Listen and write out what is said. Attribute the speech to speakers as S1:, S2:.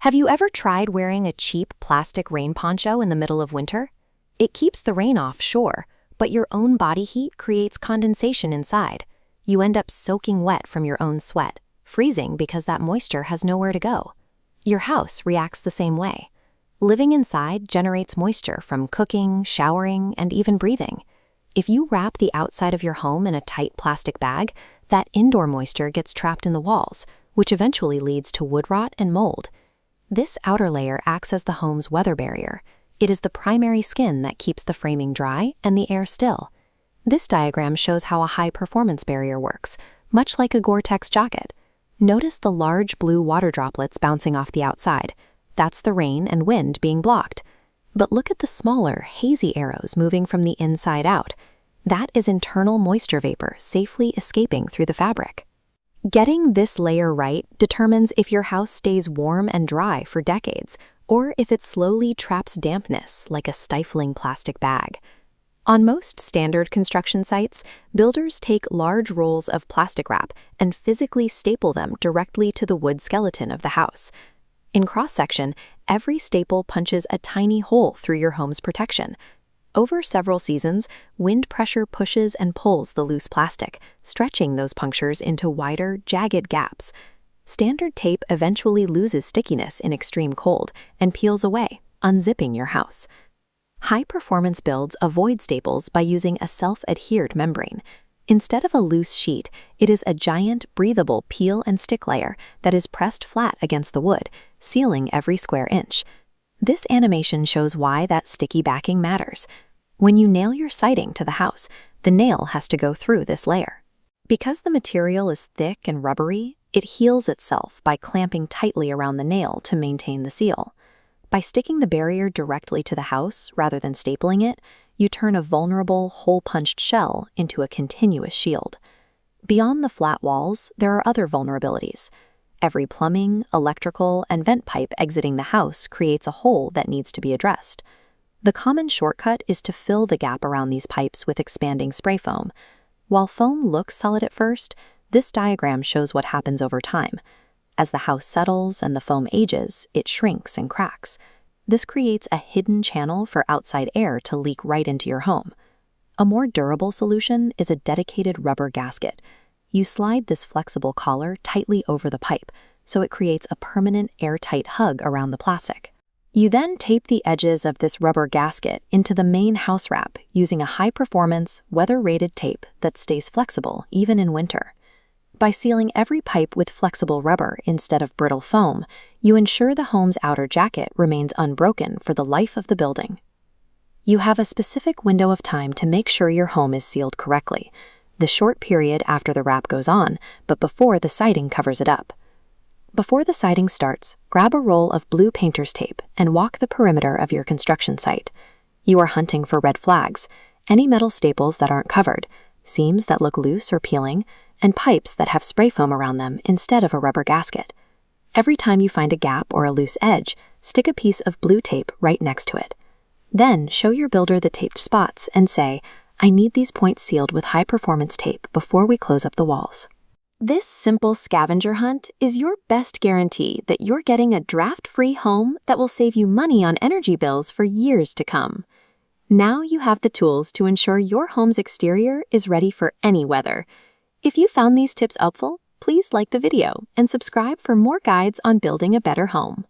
S1: Have you ever tried wearing a cheap plastic rain poncho in the middle of winter? It keeps the rain off, sure, but your own body heat creates condensation inside. You end up soaking wet from your own sweat, freezing because that moisture has nowhere to go. Your house reacts the same way. Living inside generates moisture from cooking, showering, and even breathing. If you wrap the outside of your home in a tight plastic bag, that indoor moisture gets trapped in the walls, which eventually leads to wood rot and mold. This outer layer acts as the home's weather barrier. It is the primary skin that keeps the framing dry and the air still. This diagram shows how a high-performance barrier works, much like a Gore-Tex jacket. Notice the large blue water droplets bouncing off the outside. That's the rain and wind being blocked. But look at the smaller, hazy arrows moving from the inside out. That is internal moisture vapor safely escaping through the fabric. Getting this layer right determines if your house stays warm and dry for decades, or if it slowly traps dampness like a stifling plastic bag. On most standard construction sites, builders take large rolls of plastic wrap and physically staple them directly to the wood skeleton of the house. In cross-section, every staple punches a tiny hole through your home's protection. Over several seasons, wind pressure pushes and pulls the loose plastic, stretching those punctures into wider, jagged gaps. Standard tape eventually loses stickiness in extreme cold and peels away, unzipping your house. High-performance builds avoid staples by using a self-adhered membrane. Instead of a loose sheet, it is a giant, breathable peel and stick layer that is pressed flat against the wood, sealing every square inch. This animation shows why that sticky backing matters. When you nail your siding to the house, the nail has to go through this layer. Because the material is thick and rubbery, it heals itself by clamping tightly around the nail to maintain the seal. By sticking the barrier directly to the house rather than stapling it, you turn a vulnerable, hole-punched shell into a continuous shield. Beyond the flat walls, there are other vulnerabilities. Every plumbing, electrical, and vent pipe exiting the house creates a hole that needs to be addressed. The common shortcut is to fill the gap around these pipes with expanding spray foam. While foam looks solid at first, this diagram shows what happens over time. As the house settles and the foam ages, it shrinks and cracks. This creates a hidden channel for outside air to leak right into your home. A more durable solution is a dedicated rubber gasket. You slide this flexible collar tightly over the pipe, so it creates a permanent airtight hug around the plastic. You then tape the edges of this rubber gasket into the main house wrap using a high-performance, weather-rated tape that stays flexible even in winter. By sealing every pipe with flexible rubber instead of brittle foam, you ensure the home's outer jacket remains unbroken for the life of the building. You have a specific window of time to make sure your home is sealed correctly, the short period after the wrap goes on, but before the siding covers it up. Before the siding starts, grab a roll of blue painter's tape and walk the perimeter of your construction site. You are hunting for red flags, any metal staples that aren't covered, seams that look loose or peeling, and pipes that have spray foam around them instead of a rubber gasket. Every time you find a gap or a loose edge, stick a piece of blue tape right next to it. Then show your builder the taped spots and say, "I need these points sealed with high-performance tape before we close up the walls." This simple scavenger hunt is your best guarantee that you're getting a draft-free home that will save you money on energy bills for years to come. Now you have the tools to ensure your home's exterior is ready for any weather. If you found these tips helpful, please like the video and subscribe for more guides on building a better home.